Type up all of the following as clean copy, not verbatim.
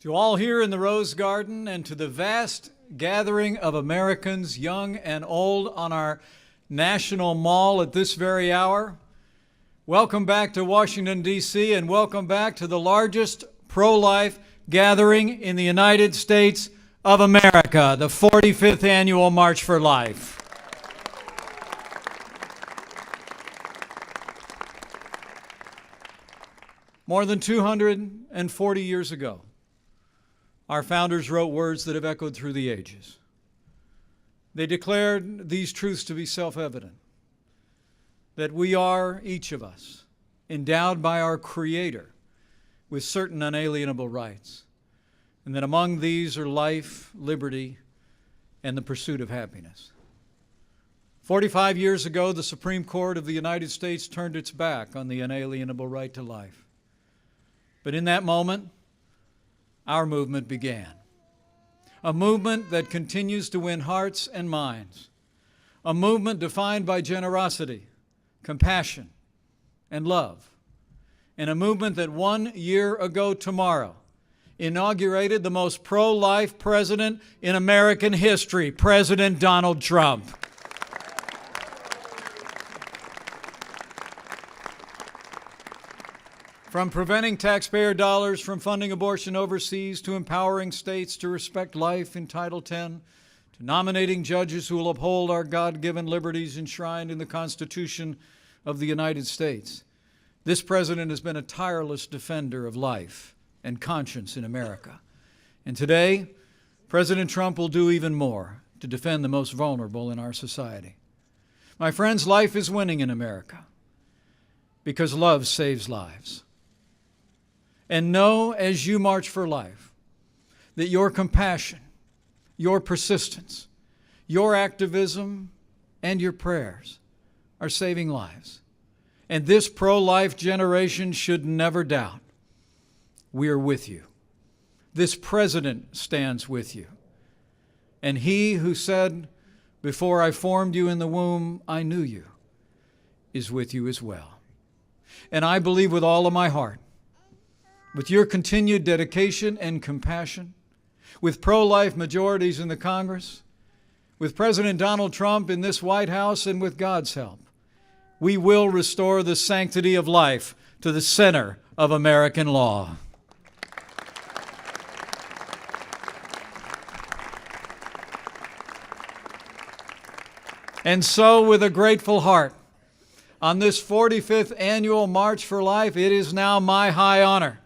To all here in the Rose Garden and to the vast gathering of Americans, young and old, on our National Mall at this very hour, welcome back to Washington, D.C., and welcome back to the largest pro-life gathering in the United States of America, the 45th Annual March for Life. More than 240 years ago, our founders wrote words that have echoed through the ages. They declared these truths to be self-evident, that we are, each of us, endowed by our Creator with certain unalienable rights, and that among these are life, liberty, and the pursuit of happiness. 45 years ago, the Supreme Court of the United States turned its back on the unalienable right to life. But in that moment, our movement began. A movement that continues to win hearts and minds. A movement defined by generosity, compassion, and love. And a movement that 1 year ago tomorrow inaugurated the most pro-life president in American history, President Donald Trump. From preventing taxpayer dollars from funding abortion overseas, to empowering states to respect life in Title X, to nominating judges who will uphold our God-given liberties enshrined in the Constitution of the United States, this president has been a tireless defender of life and conscience in America. And today, President Trump will do even more to defend the most vulnerable in our society. My friends, life is winning in America because love saves lives. And know, as you march for life, that your compassion, your persistence, your activism, and your prayers are saving lives. And this pro-life generation should never doubt we are with you. This president stands with you. And he who said, "Before I formed you in the womb, I knew you," is with you as well. And I believe with all of my heart, with your continued dedication and compassion, with pro-life majorities in the Congress, with President Donald Trump in this White House, and with God's help, we will restore the sanctity of life to the center of American law. And so, with a grateful heart, on this 45th Annual March for Life, it is now my high honor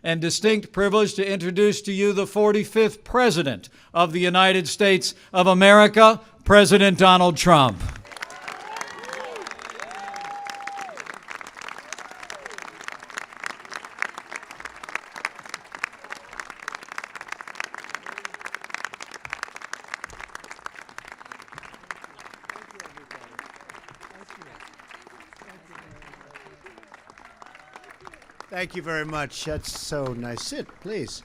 and distinct privilege to introduce to you the 45th President of the United States of America, President Donald Trump. Thank you very much. That's so nice. Sit, please.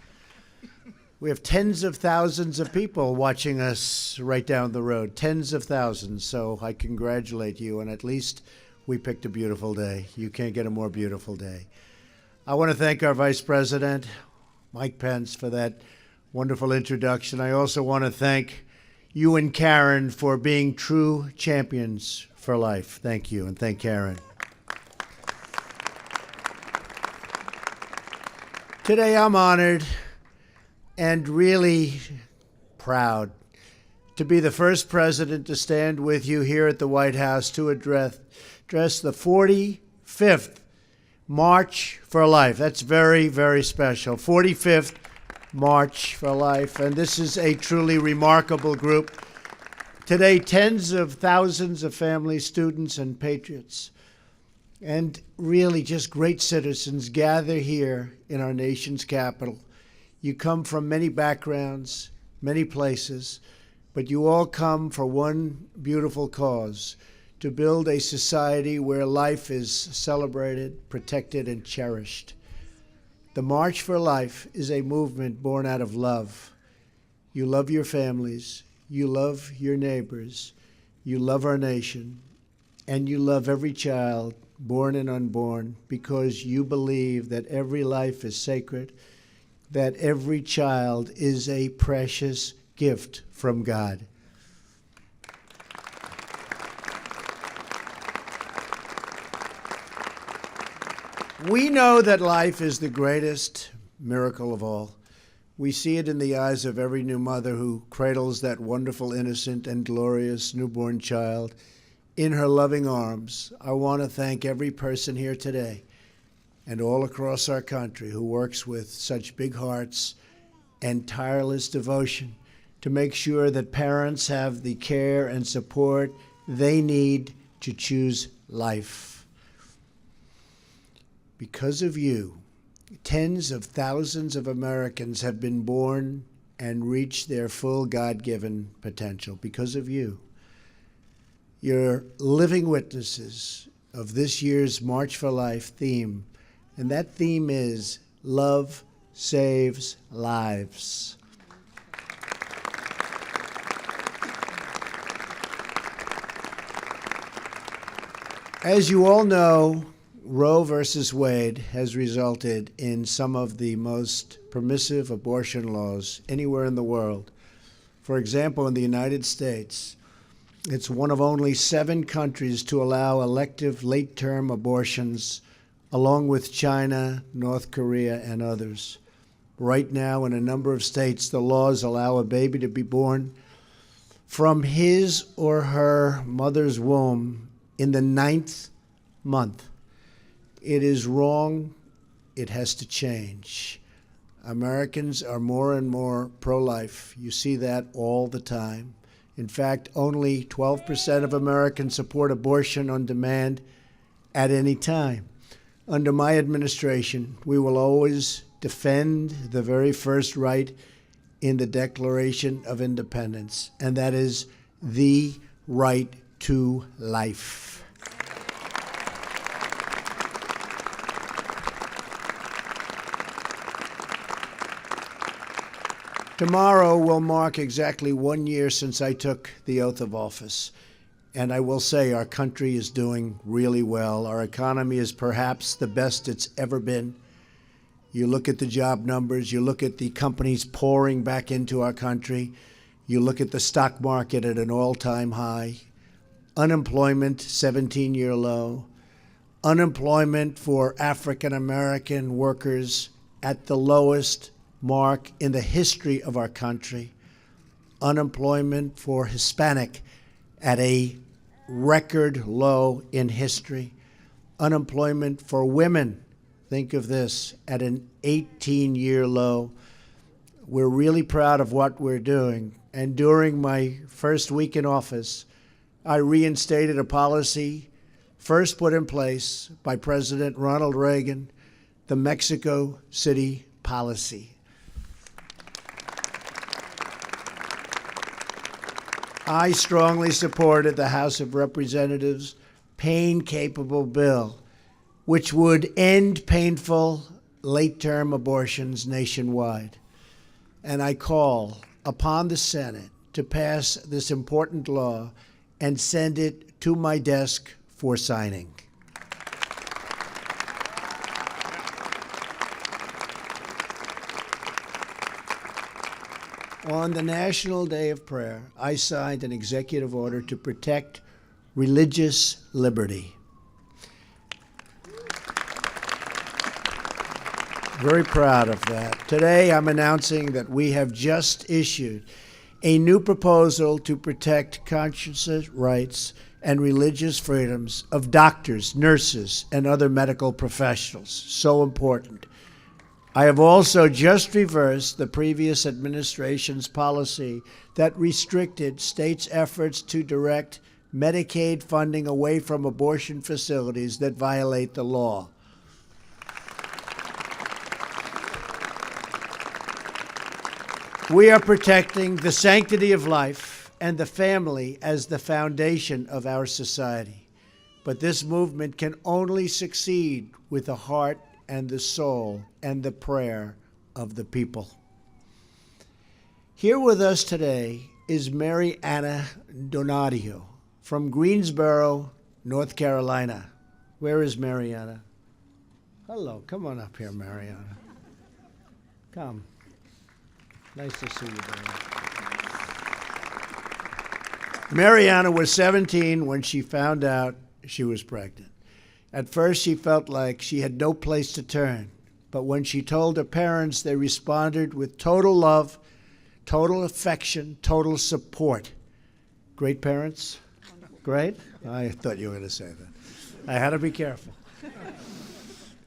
We have tens of thousands of people watching us right down the road. Tens of thousands. So I congratulate you. And at least we picked a beautiful day. You can't get a more beautiful day. I want to thank our Vice President, Mike Pence, for that wonderful introduction. I also want to thank you and Karen for being true champions for life. Thank you. And thank Karen. Today I'm honored and really proud to be the first president to stand with you here at the White House to address the 45th March for Life. That's very, very special. 45th March for Life, and this is a truly remarkable group. Today, tens of thousands of families, students, and patriots, and really just great citizens gather here in our nation's capital. You come from many backgrounds, many places, but you all come for one beautiful cause: to build a society where life is celebrated, protected, and cherished. The March for Life is a movement born out of love. You love your families, you love your neighbors, you love our nation, and you love every child, born and unborn, because you believe that every life is sacred. that every child is a precious gift from God. We know that life is the greatest miracle of all. We see it in the eyes of every new mother who cradles that wonderful, innocent, and glorious newborn child in her loving arms. I want to thank every person here today and all across our country who works with such big hearts and tireless devotion to make sure that parents have the care and support they need to choose life. Because of you, tens of thousands of Americans have been born and reached their full God-given potential. Because of you. You're living witnesses of this year's March for Life theme, and that theme is Love Saves Lives. As you all know, Roe versus Wade has resulted in some of the most permissive abortion laws anywhere in the world. For example, in the United States, it's one of only 7 countries to allow elective late-term abortions, along with China, North Korea, and others. Right now, in a number of states, the laws allow a baby to be born from his or her mother's womb in the 9th month. It is wrong. It has to change. Americans are more and more pro-life. You see that all the time. In fact, only 12% of Americans support abortion on demand at any time. Under my administration, we will always defend the very first right in the Declaration of Independence, and that is the right to life. Tomorrow will mark exactly 1 year since I took the oath of office. And I will say our country is doing really well. Our economy is perhaps the best it's ever been. You look at the job numbers, you look at the companies pouring back into our country, you look at the stock market at an all-time high, unemployment, 17-year low, unemployment for African-American workers at the lowest mark in the history of our country, unemployment for Hispanic at a record low in history, unemployment for women, think of this, at an 18-year low. We're really proud of what we're doing. And during my first week in office, I reinstated a policy first put in place by President Ronald Reagan, the Mexico City policy. I strongly supported the House of Representatives' pain-capable bill, which would end painful late-term abortions nationwide. And I call upon the Senate to pass this important law and send it to my desk for signing. On the National Day of Prayer, I signed an executive order to protect religious liberty. Very proud of that. Today, I'm announcing that we have just issued a new proposal to protect conscience rights and religious freedoms of doctors, nurses, and other medical professionals. So important. I have also just reversed the previous administration's policy that restricted states' efforts to direct Medicaid funding away from abortion facilities that violate the law. We are protecting the sanctity of life and the family as the foundation of our society. But this movement can only succeed with the heart and the soul and the prayer of the people. Here with us today is Mary Anna Donadio from Greensboro, North Carolina. Where is Mary Anna? Hello, come on up here, Mary Anna. Come. Nice to see you, Diane. Mariana was 17 when she found out she was pregnant. At first, she felt like she had no place to turn. But when she told her parents, they responded with total love, total affection, total support. Great parents? Great? I thought you were going to say that. I had to be careful.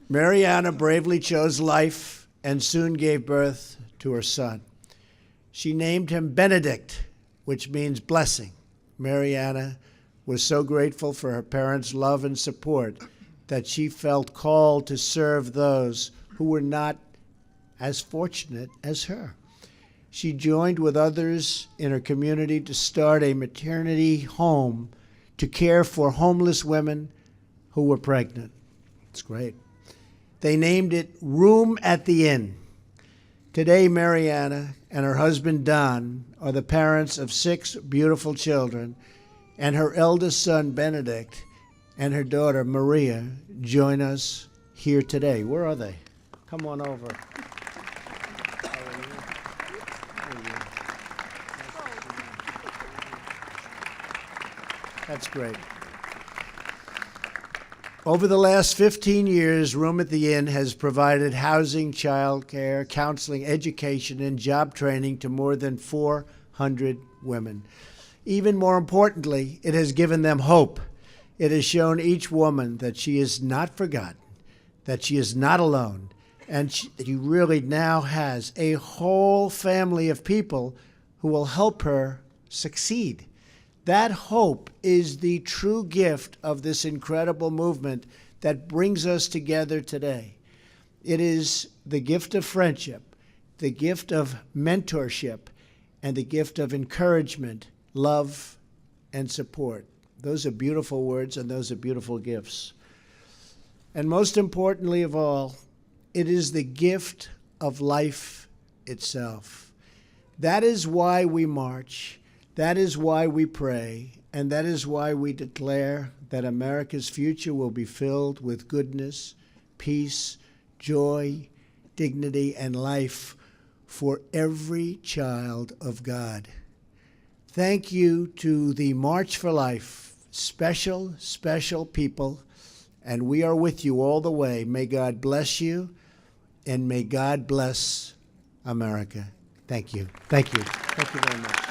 Mariana bravely chose life and soon gave birth to her son. She named him Benedict, which means blessing. Mariana was so grateful for her parents' love and support that she felt called to serve those who were not as fortunate as her. She joined with others in her community to start a maternity home to care for homeless women who were pregnant. It's great. They named it Room at the Inn. Today, Mariana and her husband, Don, are the parents of 6 beautiful children, and her eldest son, Benedict, and her daughter, Maria, join us here today. Where are they? Come on over. That's great. Over the last 15 years, Room at the Inn has provided housing, childcare, counseling, education, and job training to more than 400 women. Even more importantly, it has given them hope. It has shown each woman that she is not forgotten, that she is not alone, and she really now has a whole family of people who will help her succeed. That hope is the true gift of this incredible movement that brings us together today. It is the gift of friendship, the gift of mentorship, and the gift of encouragement, love, and support. Those are beautiful words, and those are beautiful gifts. And most importantly of all, it is the gift of life itself. That is why we march. That is why we pray, and that is why we declare that America's future will be filled with goodness, peace, joy, dignity, and life for every child of God. Thank you to the March for Life, special, special people, and we are with you all the way. May God bless you, and may God bless America. Thank you. Thank you. Thank you very much.